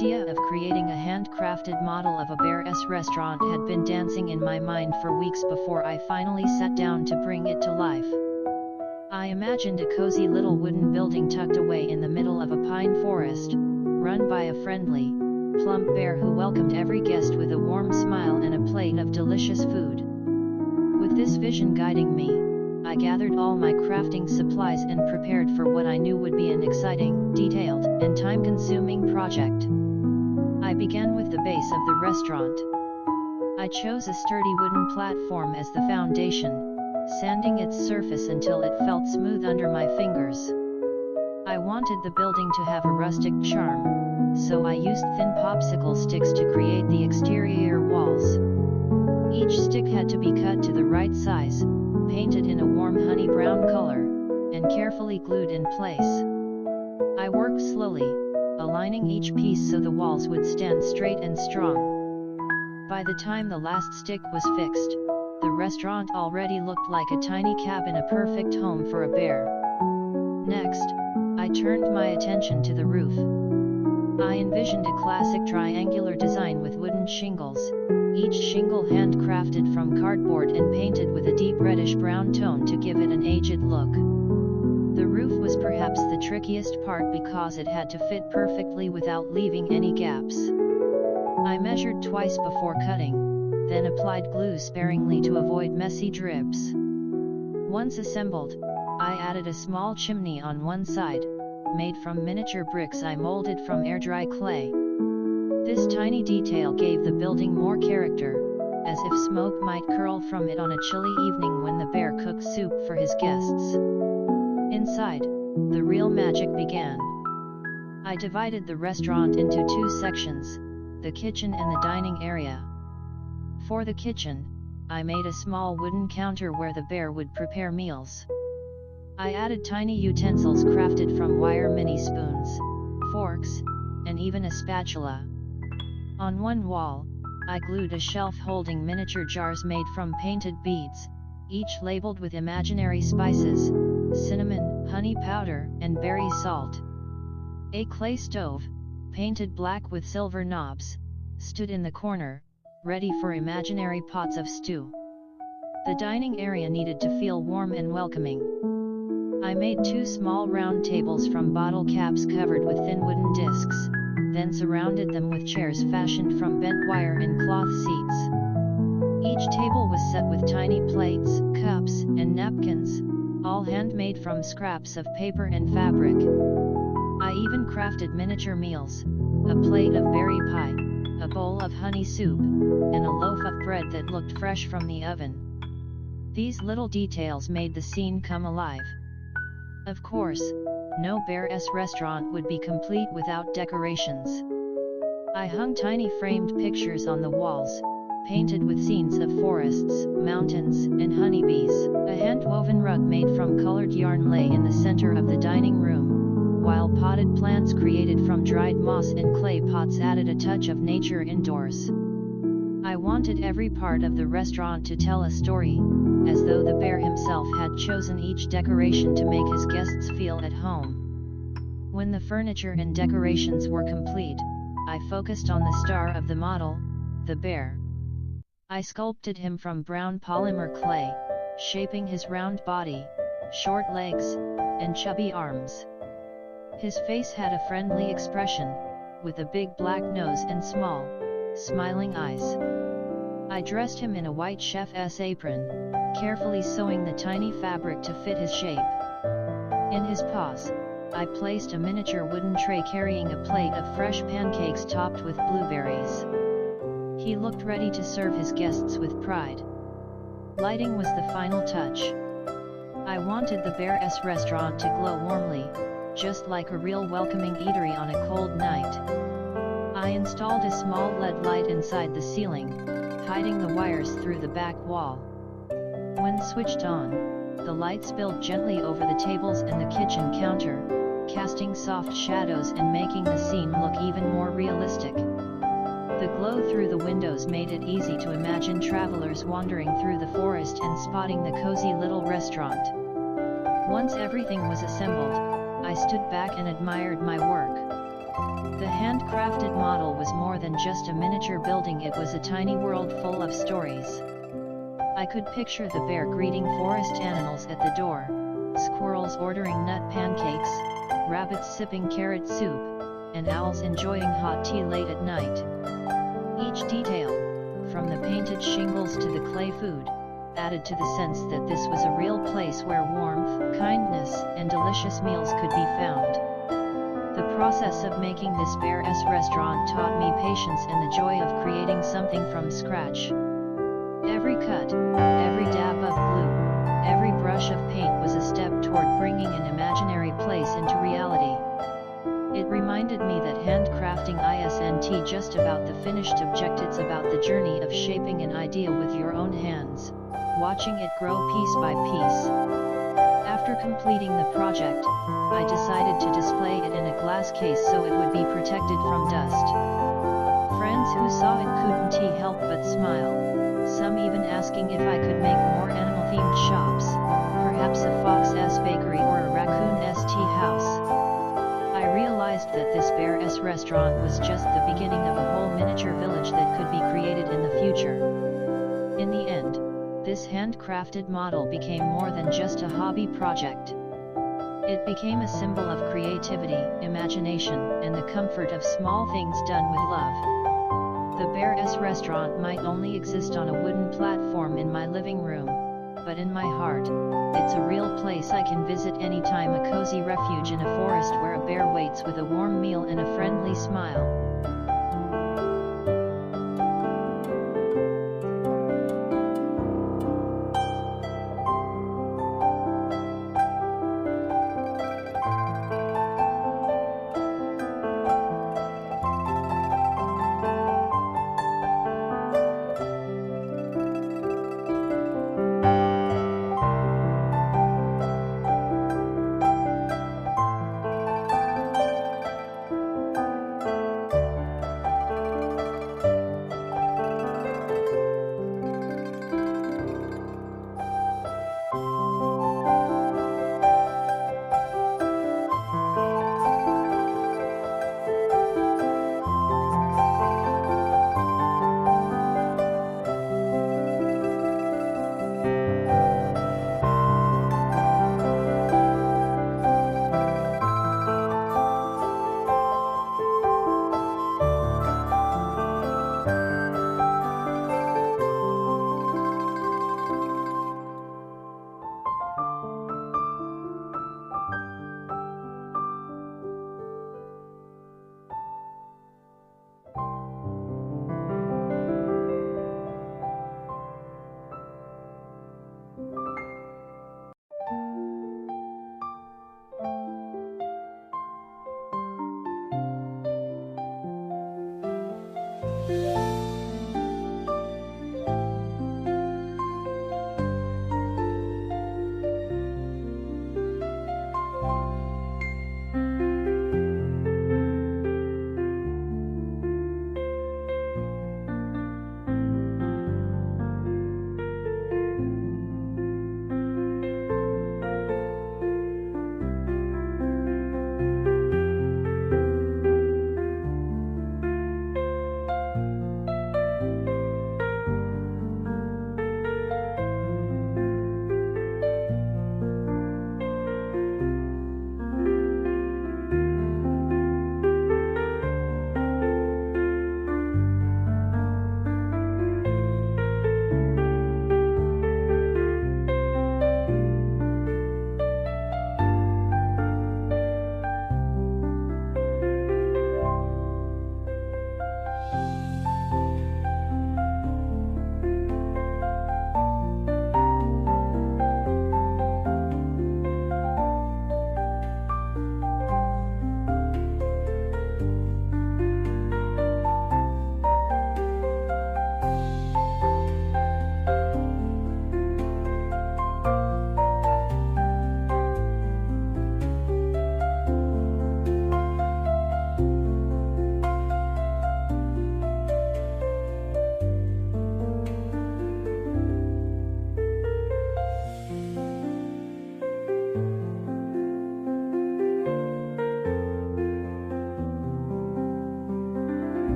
idea of creating a handcrafted model of a bear's restaurant had been dancing in my mind for weeks before I finally sat down to bring it to life. I imagined a cozy little wooden building tucked away in the middle of a pine forest, run by a friendly, plump bear who welcomed every guest with a warm smile and a plate of delicious food. With this vision guiding me, I gathered all my crafting supplies and prepared for what I knew would be an exciting, detailed, and time-consuming project. I began with the base of the restaurant. I chose a sturdy wooden platform as the foundation, sanding its surface until it felt smooth under my fingers. I wanted the building to have a rustic charm, so I used thin popsicle sticks to create the exterior walls. Each stick had to be cut to the right size, painted in a warm honey brown color, and carefully glued in place. I worked slowly, aligning each piece so the walls would stand straight and strong. By the time the last stick was fixed, the restaurant already looked like a tiny cabin, a perfect home for a bear. Next, I turned my attention to the roof. I envisioned a classic triangular design with wooden shingles, each shingle handcrafted from cardboard and painted with a deep reddish-brown tone to give it an aged look. The roof was perhaps the trickiest part because it had to fit perfectly without leaving any gaps. I measured twice before cutting, then applied glue sparingly to avoid messy drips. Once assembled, I added a small chimney on one side, made from miniature bricks I molded from air-dry clay. This tiny detail gave the building more character, as if smoke might curl from it on a chilly evening when the bear cooked soup for his guests. Inside, the real magic began. I divided the restaurant into two sections, the kitchen and the dining area. For the kitchen, I made a small wooden counter where the bear would prepare meals. I added tiny utensils crafted from wire mini spoons, forks, and even a spatula. On one wall, I glued a shelf holding miniature jars made from painted beads, each labeled with imaginary spices, cinnamon, honey powder, and berry salt. A clay stove, painted black with silver knobs, stood in the corner, ready for imaginary pots of stew. The dining area needed to feel warm and welcoming. I made two small round tables from bottle caps covered with thin wooden discs, then surrounded them with chairs fashioned from bent wire and cloth seats. Each table was set with tiny plates, cups, and napkins, all handmade from scraps of paper and fabric. I even crafted miniature meals, a plate of berry pie, a bowl of honey soup, and a loaf of bread that looked fresh from the oven. These little details made the scene come alive. Of course, no bear's restaurant would be complete without decorations. I hung tiny framed pictures on the walls, painted with scenes of forests, mountains, and honeybees. A hand-woven rug made from colored yarn lay in the center of the dining room, while potted plants created from dried moss and clay pots added a touch of nature indoors. I wanted every part of the restaurant to tell a story, as though the bear himself had chosen each decoration to make his guests feel at home. When the furniture and decorations were complete, I focused on the star of the model, the bear. I sculpted him from brown polymer clay, shaping his round body, short legs, and chubby arms. His face had a friendly expression, with a big black nose and small, smiling eyes. I dressed him in a white chef's apron, carefully sewing the tiny fabric to fit his shape. In his paws, I placed a miniature wooden tray carrying a plate of fresh pancakes topped with blueberries. He looked ready to serve his guests with pride. Lighting was the final touch. I wanted the bear's restaurant to glow warmly, just like a real welcoming eatery on a cold night. I installed a small LED light inside the ceiling, hiding the wires through the back wall. When switched on, the light spilled gently over the tables and the kitchen counter, casting soft shadows and making the scene look even more realistic. The glow through the windows made it easy to imagine travelers wandering through the forest and spotting the cozy little restaurant. Once everything was assembled, I stood back and admired my work. The handcrafted model was more than just a miniature building, it was a tiny world full of stories. I could picture the bear greeting forest animals at the door, squirrels ordering nut pancakes, rabbits sipping carrot soup, and owls enjoying hot tea late at night. Each detail, from the painted shingles to the clay food, added to the sense that this was a real place where warmth, kindness, and delicious meals could be found. The process of making this Bear's restaurant taught me patience and the joy of creating something from scratch. Every cut, every dab of glue, every brush of paint was a step toward bringing an imaginary place into reality. It reminded me that handcrafting isn't just about the finished object, it's about the journey of shaping an idea with your own hands, watching it grow piece by piece. After completing the project, I decided to display it in a glass case so it would be protected from dust. Friends who saw it couldn't help but smile, some even asking if I could make more animal-themed shops, perhaps a fox's bakery or a raccoon's tea house. I realized that this Bear's restaurant was just the beginning of a whole miniature village that could be created in the future. In the end, this handcrafted model became more than just a hobby project. It became a symbol of creativity, imagination, and the comfort of small things done with love. The Bear's restaurant might only exist on a wooden platform in my living room, but in my heart, it's a real place I can visit anytime, a cozy refuge in a forest where a bear waits with a warm meal and a friendly smile.